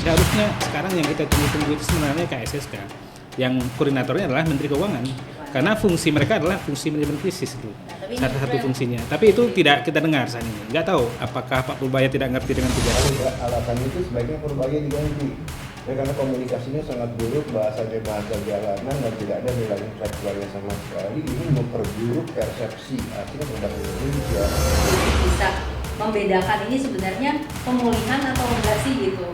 Seharusnya sekarang yang kita tunggu-tunggu itu sebenarnya KSSK, yang koordinatornya adalah Menteri Keuangan, karena fungsi mereka adalah fungsi manajemen krisis itu, salah satu fungsinya. Tapi itu tidak kita dengar saat ini. Nggak tahu apakah Pak Purbaya tidak ngerti dengan tugas. Alasan itu sebaiknya Purbaya diganti. Ya, karena komunikasinya sangat buruk, bahasanya bahasa jalanan dan tidak ada nilai intelektualnya sama sekali. Ini memperburuk persepsi artinya produk Indonesia. Bisa membedakan ini sebenarnya pemulihan atau enggak sih gitu.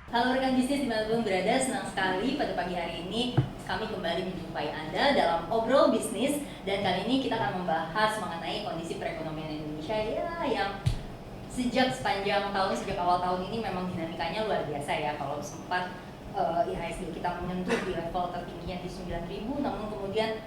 Halo rekan bisnis dimanapun berada, senang sekali pada pagi hari ini kami kembali menjumpai Anda dalam Obrol Bisnis. Dan kali ini kita akan membahas mengenai kondisi perekonomian Indonesia ya, yang sejak awal tahun ini memang dinamikanya luar biasa ya. Kalau sempat IHSG kita menyentuh di level tertingginya di 9.000, namun kemudian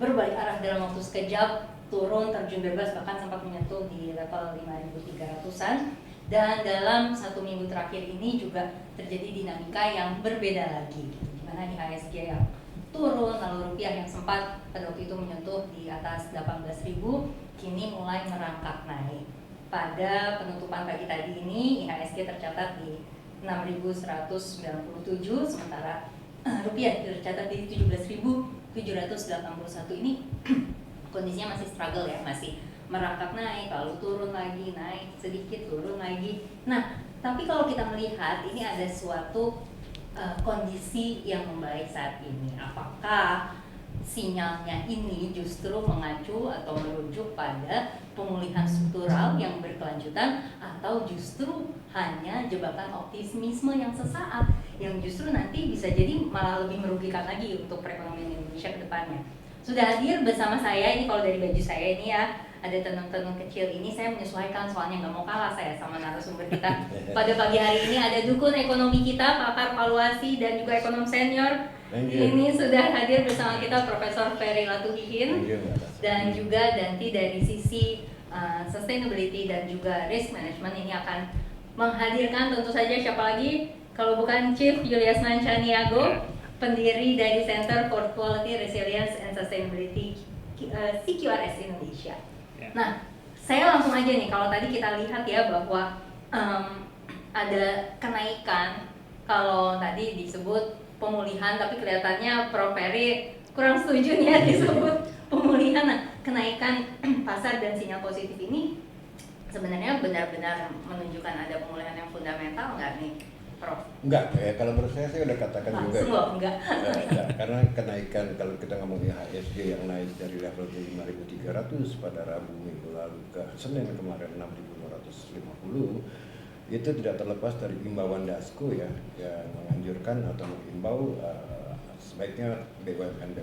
berbalik arah dalam waktu sekejap, turun terjun bebas bahkan sempat menyentuh di level 5.300-an. Dan dalam satu minggu terakhir ini juga terjadi dinamika yang berbeda lagi, di mana IHSG yang turun, lalu rupiah yang sempat pada waktu itu menyentuh di atas 18.000 kini mulai merangkak naik. Pada penutupan pagi tadi ini IHSG tercatat di 6.197, sementara rupiah tercatat di 17.781. Ini kondisinya masih struggle ya, masih merangkak naik, lalu turun lagi, naik sedikit, turun lagi. Nah, tapi kalau kita melihat ini ada suatu kondisi yang membaik saat ini. Apakah sinyalnya ini justru mengacu atau merujuk pada pemulihan struktural yang berkelanjutan, atau justru hanya jebakan optimisme yang sesaat yang justru nanti bisa jadi malah lebih merugikan lagi untuk perekonomian Indonesia ke depannya? Sudah hadir bersama saya, ini kalau dari baju saya ini ya, ada tenun-tenun kecil ini, saya menyesuaikan soalnya nggak mau kalah saya sama narasumber kita. Pada pagi hari ini ada dukun ekonomi kita, pakar valuasi dan juga ekonom senior. Ini sudah hadir bersama kita Profesor Ferry Latuhihin, dan juga Danti dari sisi sustainability dan juga risk management. Ini akan menghadirkan tentu saja siapa lagi kalau bukan Chief Julius Nancaniago, pendiri dari Center for Quality, Resilience and Sustainability CQRS Indonesia. Nah, saya langsung aja nih, kalau tadi kita lihat ya bahwa ada kenaikan, kalau tadi disebut pemulihan, tapi kelihatannya Prof. Ferry kurang setuju nih ya disebut pemulihan. Nah, kenaikan pasar dan sinyal positif ini sebenarnya benar-benar menunjukkan ada pemulihan yang fundamental nggak nih, Prof? Enggak, kalau menurut saya udah katakan juga ya. Enggak. Karena kenaikan, kalau kita ngomong IHSG yang naik dari level 5.300 pada Rabu minggu lalu ke Senin kemarin 6.550, itu tidak terlepas dari imbauan Dasko ya, yang menganjurkan atau mengimbau sebaiknya BUMN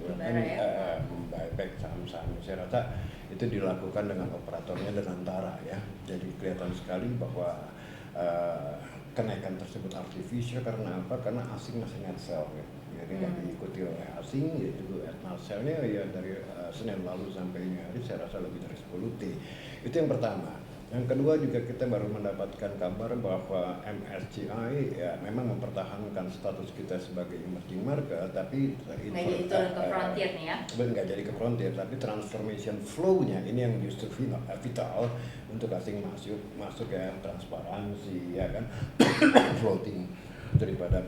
membuyback saham-saham. Saya rasa itu dilakukan dengan operatornya dan antara ya. Jadi kelihatan sekali bahwa kenaikan tersebut artificial. Karena apa? Karena asing masih net sell ya. Jadi nggak diikuti oleh asing, yaitu net sell-nya ya dari Senin lalu sampai ini hari saya rasa lebih dari 10T. Itu yang pertama. Yang kedua juga kita baru mendapatkan kabar bahwa MSCI ya memang mempertahankan status kita sebagai emerging market, tapi nggak jadi turun ke frontier nih ya? Nggak jadi ke frontier, tapi transformation flow-nya ini yang justru vital untuk asing masuk ya, transparansi ya kan, floating daripada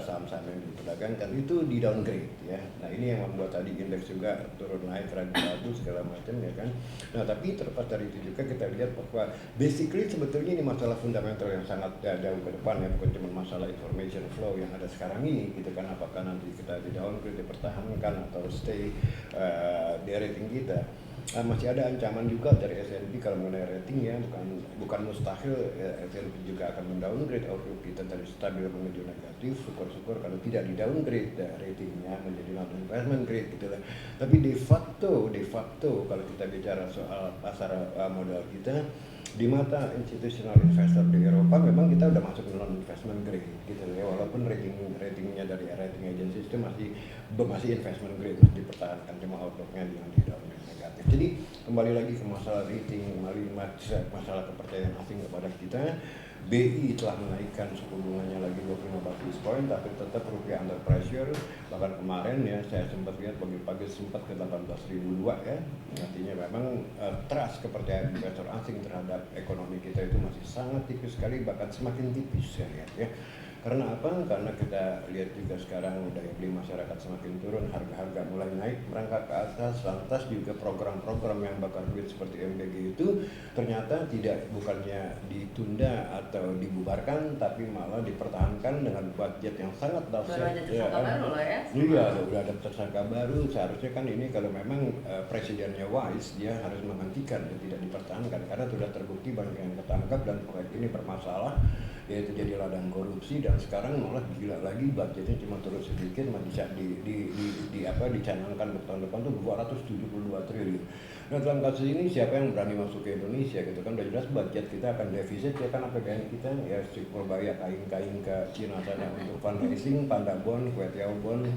saham-saham yang diperdagangkan itu di downgrade ya. Nah ini yang membuat tadi indeks juga turun naik ragu-ragu segala macam ya kan. Nah tapi terlepas dari itu juga kita lihat bahwa basically sebetulnya ini masalah fundamental yang sangat jauh ke depan ya, bukan cuma masalah information flow yang ada sekarang ini gitu kan. Apakah nanti kita di downgrade, dipertahankan atau stay di rating kita. Masih ada ancaman juga dari S&P kalau mengenai rating ya, bukan mustahil ya, S&P juga akan mendowngrade outlook kita dari stabil menuju negatif. Syukur-syukur kalau tidak di downgrade ratingnya menjadi non investment grade gitu lah. Tapi de facto kalau kita bicara soal pasar modal kita di mata institutional investor di Eropa memang kita udah masuk non investment grade gitu ya, walaupun ratingnya dari rating agency itu masih investment grade, masih dipertahankan, cuma outlooknya yang di downgrade. aktif. Jadi kembali lagi ke masalah rating, kembali masalah kepercayaan asing kepada kita. BI telah menaikkan suku bunganya lagi 25 basis point, tapi tetap rupiah under pressure. Bahkan kemarin ya saya sempat lihat pagi-pagi sempat ke 18.002 ya. Artinya memang trust kepercayaan investor asing terhadap ekonomi kita itu masih sangat tipis sekali, bahkan semakin tipis saya lihat ya. Karena apa? Karena kita lihat juga sekarang daya beli masyarakat semakin turun, harga-harga mulai naik merangkak ke atas, lantas juga program-program yang bakar duit seperti MBG itu ternyata bukannya ditunda atau dibubarkan, tapi malah dipertahankan dengan budget yang sangat dahsyat. Baru ada tersangka baru loh ya? Iya, udah ada tersangka baru. Seharusnya kan ini kalau memang presidennya wise, dia harus menghentikan, dia tidak dipertahankan karena sudah terbukti banyak yang ketangkap dan proyek ini bermasalah, yaitu jadi ladang korupsi. Dan sekarang malah gila lagi, budgetnya cuma turun sedikit, bisa dicanangkan untuk tahun depan tuh 272 triliun. Nah dalam kasus ini siapa yang berani masuk ke Indonesia gitu kan, udah jelas budget kita akan defisit ya kan, APBN kita ya cukup bayar kain-kain ke Cina sana untuk fundraising, Panda Bond, Kuetiao Bond,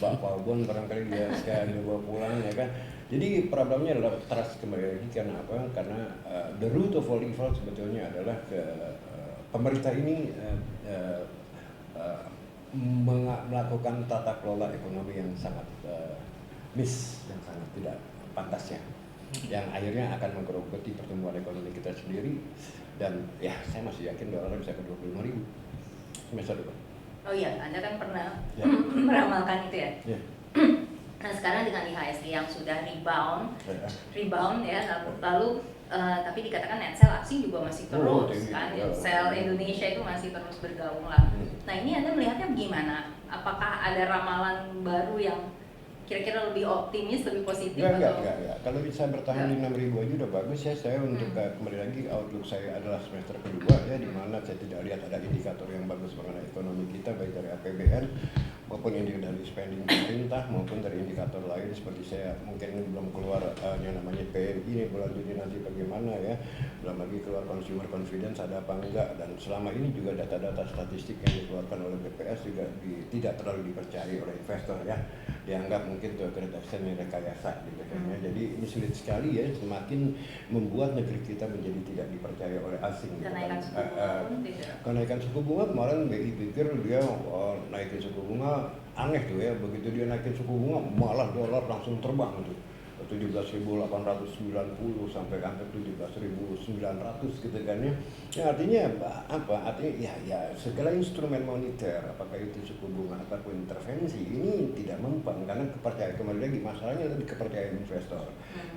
Bakpao Bond barangkali dia kayak dibawa pulang ya kan. Jadi problemnya adalah trust kembali lagi. Karena apa? Karena the root of all evil sebetulnya adalah pemerintah ini melakukan tata kelola ekonomi yang sangat yang sangat tidak pantasnya, yang akhirnya akan menggerogoti pertumbuhan ekonomi kita sendiri. Dan ya saya masih yakin dolar bisa ke 25.000 semester depan. Oh iya, Anda kan pernah meramalkan itu ya? Yeah. Nah sekarang dengan IHSG yang sudah rebound ya, lalu tapi dikatakan net sell asing juga masih terus kan, net sell Indonesia itu masih terus bergaung lah. Nah ini Anda melihatnya bagaimana? Apakah ada ramalan baru yang kira-kira lebih optimis, lebih positif? Enggak. Kalau bisa bertahan di 6.000 aja udah bagus ya. Saya untuk kembali lagi outlook saya adalah semester kedua ya, di mana saya tidak lihat ada indikator yang bagus mengenai ekonomi kita, baik dari APBN maupun indikator dari spending pemerintah maupun dari indikator lain. Seperti saya mungkin belum keluar yang namanya PMI ini bulan Juni nanti bagaimana ya, belum lagi keluar consumer confidence ada apa enggak. Dan selama ini juga data-data statistik yang dikeluarkan oleh BPS juga tidak terlalu dipercayai oleh investor ya, dianggap mungkin itu keredaksian rekayasa gitu kan ya. Jadi ini sulit sekali ya, semakin membuat negeri kita menjadi tidak dipercaya oleh asing gitu kan. Kenaikan suku bunga kemarin BI pikir dia naikin suku bunga, aneh tuh ya, begitu dia naikin suku bunga malah dolar langsung terbang tuh 17.890 sampai hampir 17.900 gitu kan ya. Artinya apa? Artinya ya segala instrumen moneter, apakah itu suku bunga ataupun intervensi, ini tidak mempan karena kepercayaan, kembali lagi masalahnya adalah di kepercayaan investor.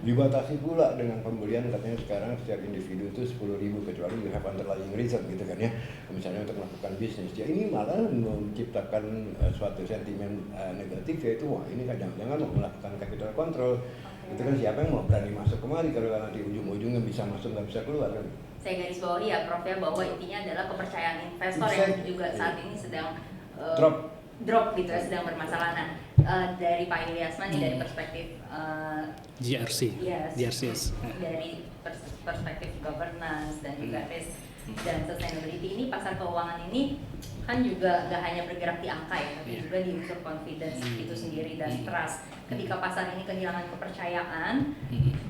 Dibatasi pula dengan pembelian, katanya sekarang setiap individu itu 10.000 kecuali you have underlying reason gitu kan ya, misalnya untuk melakukan bisnis. Ya ini malah menciptakan suatu sentimen negatif, yaitu wah ini kadang-kadang mau melakukan capital control. Itu kan siapa yang mau berani masuk kemari kalau nanti ujung-ujungnya bisa masuk nggak bisa keluar kan? Saya garis bawahi ya Prof ya, bahwa intinya adalah kepercayaan investor yang juga saat ini sedang drop gitu ya, sedang bermasalah. Nah dari Pak Ilyasman dari perspektif GRC, dari perspektif governance dan juga risk dan sustainability, ini pasar keuangan ini kan juga gak hanya bergerak di angka ya, tapi juga di unsur confidence itu sendiri dan trust. Ketika pasar ini kehilangan kepercayaan,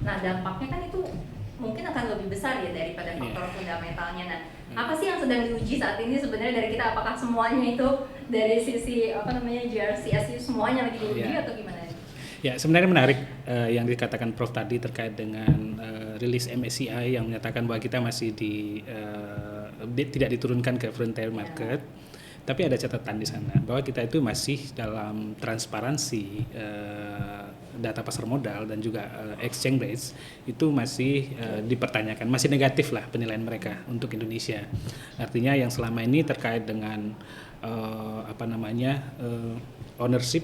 nah dampaknya kan itu mungkin akan lebih besar ya daripada faktor fundamentalnya. Nah, apa sih yang sedang diuji saat ini sebenarnya dari kita? Apakah semuanya itu dari sisi GRCSU semuanya lagi diuji atau gimana? Ya, sebenarnya menarik yang dikatakan Prof tadi terkait dengan rilis MSCI yang menyatakan bahwa kita masih tidak diturunkan ke frontier market. Tapi ada catatan di sana bahwa kita itu masih dalam transparansi data pasar modal dan juga exchange rates itu masih dipertanyakan, masih negatif lah penilaian mereka untuk Indonesia. Artinya yang selama ini terkait dengan ownership,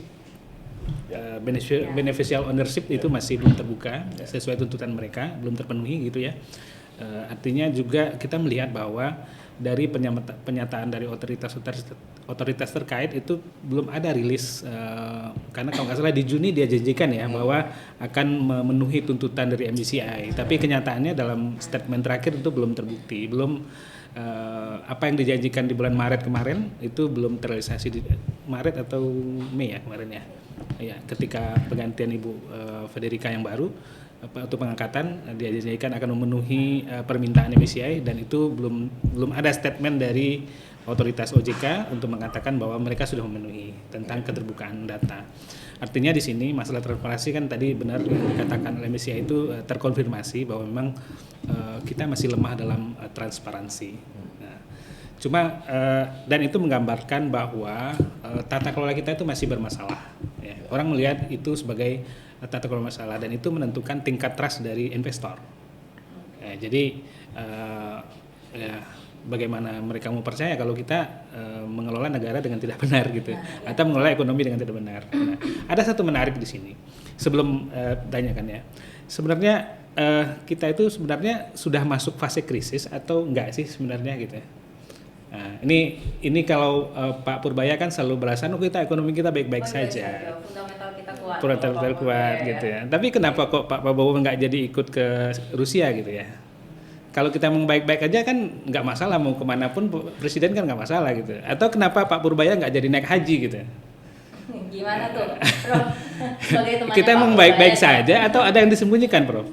beneficial ownership itu masih belum terbuka sesuai tuntutan mereka, belum terpenuhi gitu ya. Artinya juga kita melihat bahwa dari penyataan dari otoritas terkait itu belum ada rilis, karena kalau nggak salah di Juni dia janjikan ya bahwa akan memenuhi tuntutan dari MSCI, tapi kenyataannya dalam statement terakhir itu belum terbukti, apa yang dijanjikan di bulan Maret kemarin itu belum terrealisasi di Maret atau Mei ya kemarin ya. Ya, ketika penggantian Ibu Federica yang baru untuk pengangkatan, dia janjikan akan memenuhi permintaan MSCI, dan itu belum ada statement dari otoritas OJK untuk mengatakan bahwa mereka sudah memenuhi tentang keterbukaan data. Artinya di sini masalah transparansi kan tadi benar yang dikatakan oleh MSCI itu terkonfirmasi bahwa memang kita masih lemah dalam transparansi. Nah, cuma dan itu menggambarkan bahwa tata kelola kita itu masih bermasalah. Ya. Orang melihat itu sebagai tata kelola masalah, dan itu menentukan tingkat trust dari investor. Ya, jadi bagaimana mereka mau percaya kalau kita mengelola negara dengan tidak benar gitu, atau mengelola ekonomi dengan tidak benar. Nah, ada satu menarik di sini. Sebelum tanyakan ya, sebenarnya kita itu sebenarnya sudah masuk fase krisis atau enggak sih sebenarnya gitu ya? Nah, ini kalau Pak Purbaya kan selalu beralasan kita ekonomi kita baik-baik saja. Fundamental kita kuat gitu ya. Tapi kenapa kok Pak Prabowo nggak jadi ikut ke Rusia gitu ya? Kalau kita mau baik-baik aja kan nggak masalah, mau kemanapun presiden kan nggak masalah gitu. Atau kenapa Pak Purbaya nggak jadi naik haji gitu? Gimana tuh, Prof? Kita mau baik-baik saja atau ada yang disembunyikan, Prof?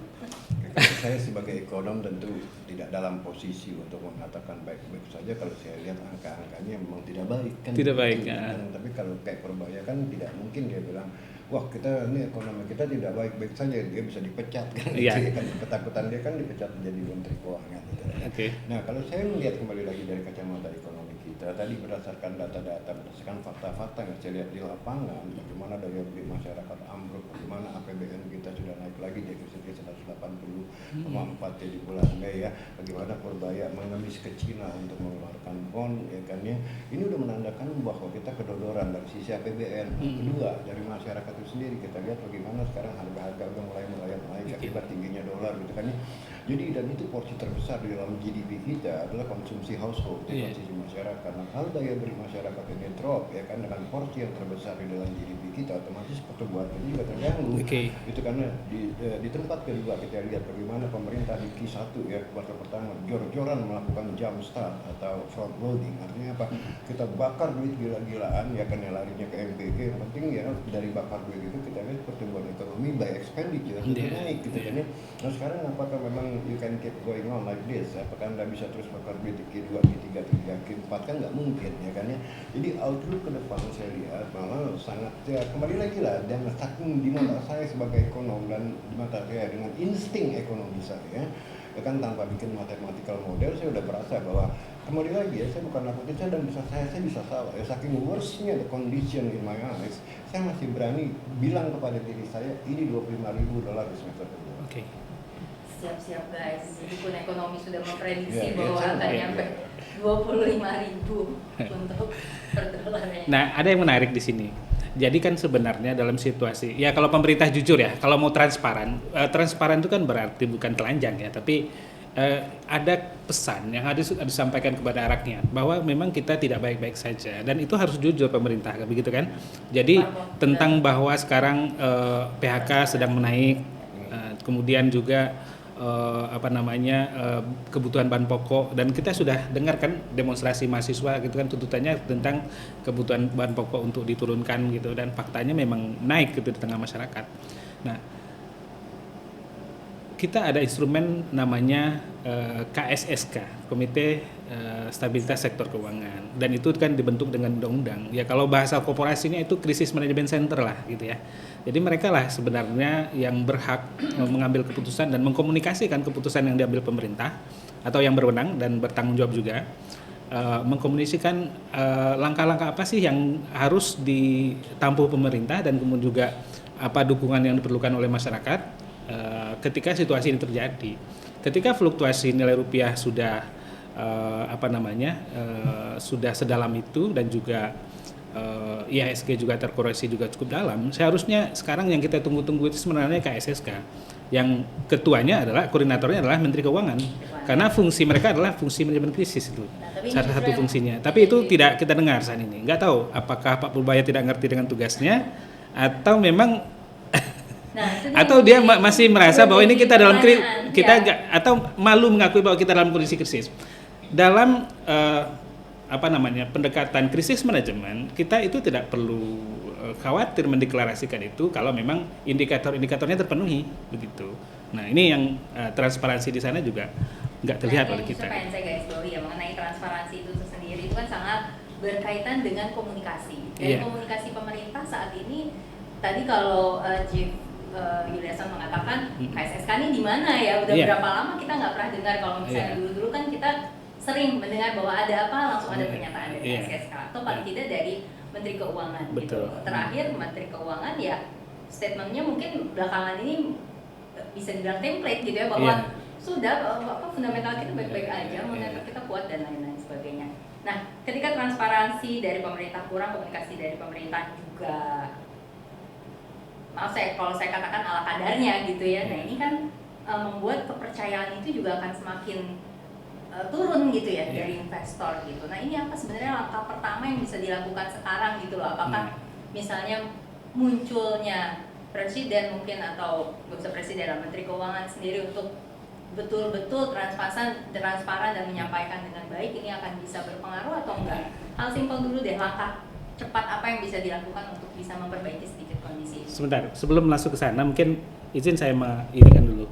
Saya sebagai ekonom tentu tidak dalam posisi untuk mengatakan baik-baik saja. Kalau saya lihat angka-angkanya memang tidak baik kan. Tidak baik. Ya. Tapi kalau kayak Purbaya kan tidak mungkin dia bilang, wah kita ini ekonomi kita tidak baik-baik saja, dia bisa dipecat kan. Iya. Kan ketakutan dia kan dipecat menjadi menteri keuangan gitu. Oke. Nah kalau saya melihat kembali lagi dari kacamata ekonomi kita tadi berdasarkan data-data, berdasarkan fakta-fakta yang saya lihat di lapangan, bagaimana daya beli masyarakat ambruk, bagaimana APBN kita sudah naik lagi di defisit 180,4 di bulan Mei ya, bagaimana Purbaya mengemis ke Cina untuk mengeluarkan bond ya kan ya, ini udah menandakan bahwa kita kedodoran dari sisi APBN. Kedua dari masyarakat itu sendiri, kita lihat bagaimana sekarang harga-harga udah mulai melayang naik akibat tingginya dolar gitu kan ya. Jadi dan itu porsi terbesar di dalam GDP kita adalah konsumsi household, konsumsi masyarakat. Nah, kalau daya beli masyarakat ini drop ya kan dengan porsi yang terbesar di dalam GDP kita, otomatis pertumbuhan ini juga terganggu. Itu karena di tempat kedua kita lihat bagaimana pemerintah di Q1 ya, kuartal pertama jor-joran melakukan jump start atau front loading. Artinya apa? Kita bakar duit gila-gilaan ya kan, larinya ke MPG. Yang penting ya dari bakar duit itu kita lihat pertumbuhan ekonomi by expenditure itu naik gitu kan ya. Nah sekarang apakah memang you can keep going on like this? Apakah Anda bisa terus bakar duit di Q2, Q3, Q4? Kan nggak mungkin ya kan ya. Jadi outlook ke depan saya lihat malah sangat ya, kembali lagi lah, dan saking di mata saya sebagai ekonom dan di mata saya dengan insting ekonomi saya ya kan, tanpa bikin mathematical model saya udah berasa bahwa kembali lagi ya, saya bukan nakutin saya dan saya bisa salah ya, saking worstnya the condition in my eyes, saya masih berani bilang kepada diri saya ini $25.000 di semester kedua. Oke. Siap-siap guys, meskipun ekonomi sudah memprediksi bahwa akan nyampe 25.000 untuk per dolarnya. Nah, ada yang menarik di sini. Jadi kan sebenarnya dalam situasi, ya kalau pemerintah jujur ya, kalau mau transparan itu kan berarti bukan telanjang ya, tapi ada pesan yang harus disampaikan kepada rakyat bahwa memang kita tidak baik-baik saja, dan itu harus jujur pemerintah, begitu kan? Jadi tentang bahwa sekarang PHK sedang menaik, kemudian juga kebutuhan bahan pokok, dan kita sudah dengar kan demonstrasi mahasiswa gitu kan, tuntutannya tentang kebutuhan bahan pokok untuk diturunkan gitu, dan faktanya memang naik gitu di tengah masyarakat. Nah, kita ada instrumen namanya KSSK, Komite Stabilitas Sektor Keuangan, dan itu kan dibentuk dengan undang-undang. Ya kalau bahasa korporasinya itu Crisis Management Center lah gitu ya. Jadi mereka lah sebenarnya yang berhak mengambil keputusan dan mengkomunikasikan keputusan yang diambil pemerintah atau yang berwenang dan bertanggung jawab juga, mengkomunikasikan langkah-langkah apa sih yang harus ditampuh pemerintah, dan kemudian juga apa dukungan yang diperlukan oleh masyarakat ketika situasi ini terjadi. Ketika fluktuasi nilai rupiah sudah sudah sedalam itu, dan juga IHSG juga terkoreksi juga cukup dalam, seharusnya sekarang yang kita tunggu-tunggu itu sebenarnya KSSK, yang ketuanya adalah, koordinatornya adalah Menteri Keuangan, karena fungsi mereka adalah fungsi manajemen krisis itu, salah satu fungsinya. Tapi itu tidak kita dengar saat ini. Nggak tahu apakah Pak Purbaya tidak ngerti dengan tugasnya, atau memang atau dia masih merasa bahwa ini kita dalam atau malu mengakui bahwa kita dalam kondisi krisis. Dalam pendekatan krisis manajemen, kita itu tidak perlu khawatir mendeklarasikan itu kalau memang indikator-indikatornya terpenuhi begitu. Nah ini yang transparansi di sana juga nggak terlihat oleh kita. Pengen saya garis bawahi ya mengenai transparansi itu sendiri itu kan sangat berkaitan dengan komunikasi. Dan komunikasi pemerintah saat ini tadi kalau Chief Yuliasan mengatakan KSSK ini di mana ya? Udah berapa lama kita nggak pernah dengar. Kalau misalnya dulu-dulu kan kita sering mendengar bahwa ada apa langsung ada pernyataan dari KSSK atau paling tidak dari Menteri Keuangan. Gitu. Terakhir Menteri Keuangan ya statementnya mungkin belakangan ini bisa dibilang template gitu ya bahwa sudah fundamental kita baik-baik aja, moneter kita kuat dan lain-lain sebagainya. Nah, ketika transparansi dari pemerintah kurang, komunikasi dari pemerintah juga, maaf kalau saya katakan ala kadarnya gitu ya. Nah ini kan membuat kepercayaan itu juga akan semakin turun gitu ya dari investor gitu. Nah ini apa sebenarnya langkah pertama yang bisa dilakukan sekarang gitu loh? Apakah misalnya munculnya presiden mungkin atau nggak usah presiden, Menteri Keuangan sendiri untuk betul-betul transparan dan menyampaikan dengan baik, ini akan bisa berpengaruh atau enggak? Hal simpel dulu deh, langkah cepat apa yang bisa dilakukan untuk bisa memperbaiki sedikit kondisi ini? Sebentar, sebelum masuk ke sana mungkin izin saya mengingatkan dulu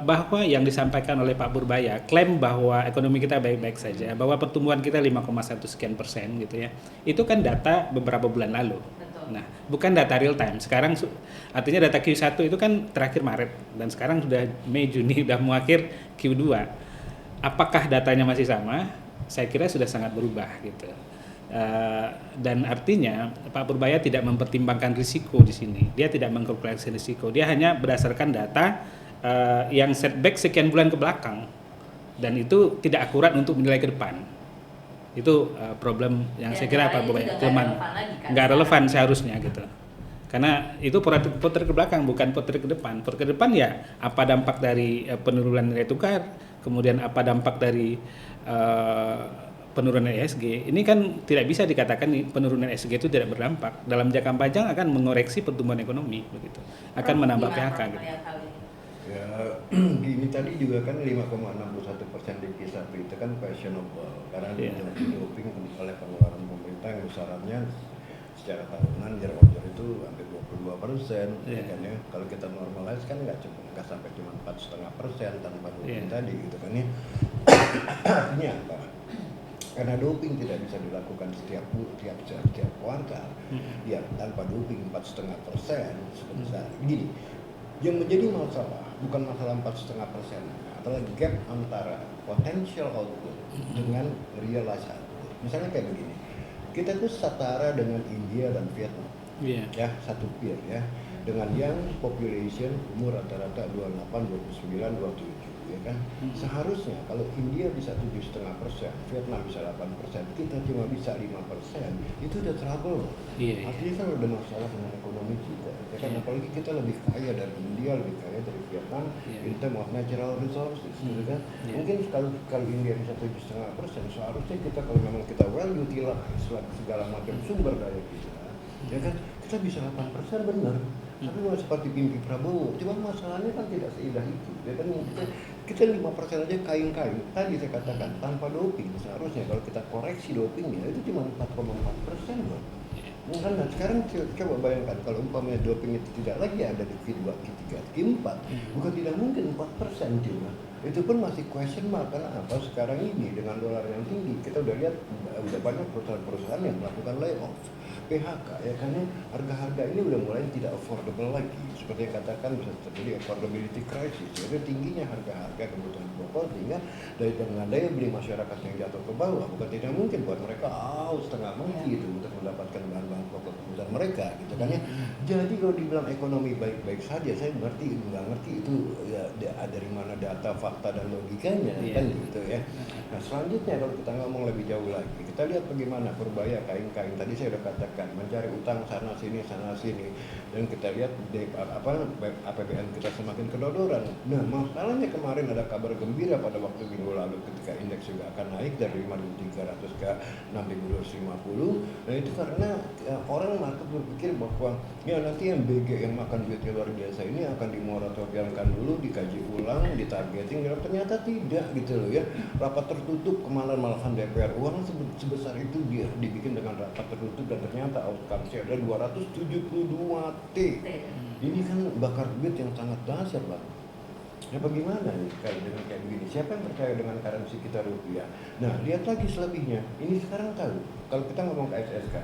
bahwa yang disampaikan oleh Pak Purbaya, klaim bahwa ekonomi kita baik-baik saja, bahwa pertumbuhan kita 5,1 sekian persen gitu ya, itu kan data beberapa bulan lalu. Nah, bukan data real time. Sekarang artinya data Q1 itu kan terakhir Maret dan sekarang sudah Mei, Juni, udah mau akhir Q2. Apakah datanya masih sama? Saya kira sudah sangat berubah gitu. Dan artinya Pak Purbaya tidak mempertimbangkan risiko di sini. Dia tidak mengkalkulasi risiko. Dia hanya berdasarkan data yang setback sekian bulan ke belakang. Dan itu tidak akurat untuk menilai ke depan. Itu problem yang saya kira Pak Purbaya nggak relevan seharusnya gitu. Karena itu potret ke belakang bukan potret ke depan. Potret ke depan ya apa dampak dari penurunan nilai tukar, kemudian apa dampak dari penurunan ESG. Ini kan tidak bisa dikatakan penurunan ESG itu tidak berdampak. Dalam jangka panjang akan mengoreksi pertumbuhan ekonomi begitu. Akan menambah PHK gitu. Ya, gini tadi juga kan 5,61% di Q1 itu kan questionable karena didoping oleh pengeluaran pemerintah yang besarannya secara tahunan year on year itu hampir 22%. Kan ya. Kalau kita normalize kan nggak sampai cuma 4,5% tanpa doping tadi gitu kan ya. Artinya apa? Karena doping tidak bisa dilakukan setiap kuartal, ya tanpa doping 4,5% sebesar gini. Yang menjadi masalah bukan masalah 4,5% adalah gap antara potential output dengan realized output. Misalnya kayak begini, kita tuh setara dengan India dan Vietnam, ya satu peer ya, dengan yang population umur rata-rata 28, 29, 27. Ya kan? Seharusnya kalau India bisa 7,5%, Vietnam bisa 8%, kita cuma bisa 5%, itu udah trouble. Artinya kan udah masalah dengan ekonomi kita. Ya kan? Apalagi kita lebih kaya dari India, lebih kaya dari Vietnam, in terms of natural resources, gitu kan? Mungkin kalau India bisa 7,5%, seharusnya kita kalau memang kita well utilize segala macam sumber daya kita, ya kan? Kita bisa 8% benar. Tapi mau seperti Pimpi Prabowo, cuma masalahnya kan tidak seindah itu. Ya kan kita 5% aja kain-kain. Tadi saya katakan tanpa doping seharusnya kalau kita koreksi dopingnya itu cuma 4,4% loh. Nah, sekarang coba bayangkan kalau umpamanya doping itu tidak lagi ada di Q2, Q3, Q4, bukan tidak mungkin 4% juga. Itu pun masih question mark karena apa sekarang ini dengan dolar yang tinggi kita udah lihat udah banyak perusahaan-perusahaan yang melakukan layoff. PHK ya karena harga-harga ini udah mulai tidak affordable lagi seperti yang katakan bisa terjadi affordability crisis jadi tingginya harga-harga kebutuhan pokok sehingga dengan daya beli masyarakat yang jatuh ke bawah bukan tidak mungkin buat mereka setengah mati itu untuk mendapatkan bahan-bahan pokok kebutuhan mereka gitu kan ya. Jadi kalau dibilang ekonomi baik-baik saja saya nggak ngerti itu ya dari mana data fakta dan logikanya kan gitu ya. Nah selanjutnya kalau kita ngomong lebih jauh lagi kita lihat bagaimana Purbaya kain-kain tadi saya udah katakan mencari utang sana sini dan kita lihat APBN kita semakin kedodoran. Nah masalahnya kemarin ada kabar gembira pada waktu minggu lalu ketika indeks juga akan naik dari 5.300 ke 6.250. Nah itu karena orang market berpikir bahwa ya nanti yang BG yang makan duitnya luar biasa ini akan dimoratoriumkan dulu, dikaji ulang, ditargeting, dan ternyata tidak gitu loh ya. Rapat tertutup malahan DPR uang sebesar itu dia dibikin dengan rapat tertutup dan ternyata ternyata outcome-nya ada 272 T. Ini kan bakar duit yang sangat dahsyat, Bang. Ya bagaimana nih kalau dengan kayak begini? Siapa yang percaya dengan currency kita rupiah? Nah, lihat lagi selebihnya. Ini sekarang tahu. Kalau kita ngomong ke SSK,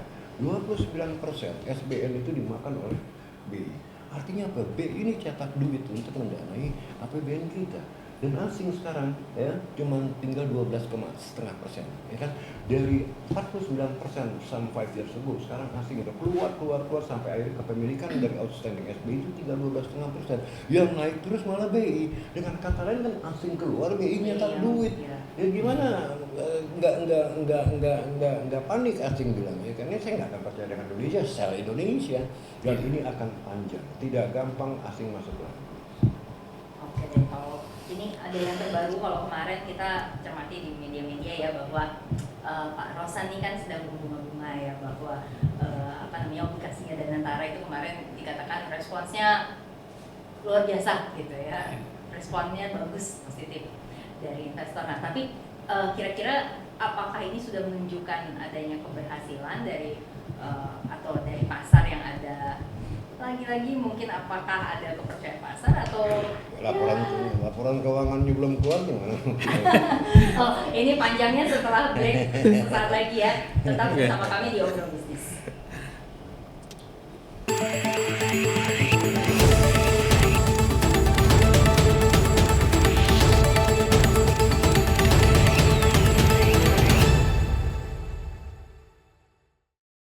29% SBN itu dimakan oleh BI. Artinya apa? BI ini cetak duit untuk mendanai APBN kita. Dan asing sekarang ya cuma tinggal 12,5%, ya kan? Dari 49% some 5 years ago, sekarang asing udah keluar sampai akhirnya kepemilikan dari outstanding SBI itu tinggal 12,5%. Yang naik terus malah BI. Dengan kata lain kan asing keluar, BI nyetak duit. Ya gimana? Nggak panik asing bilangnya, karena saya nggak akan percaya dengan Indonesia, sel Indonesia, dan ini akan panjang, tidak gampang asing masuk lagi. Oke deh, kalau ini ada yang terbaru, kalau kemarin kita cermati di media-media ya bahwa Pak Rosan ini kan sedang berbunga-bunga ya, bahwa obligasinya Danantara itu kemarin dikatakan responsnya luar biasa gitu ya, responnya bagus, positif dari investor. Nah tapi kira-kira apakah ini sudah menunjukkan adanya keberhasilan dari atau dari pasar yang ada? Lagi-lagi mungkin apakah ada kepercayaan pasar atau laporan keuangannya belum keluar gimana? Oh, ini panjangnya setelah break sesaat lagi ya. Tetap bersama kami di Obrol Bisnis.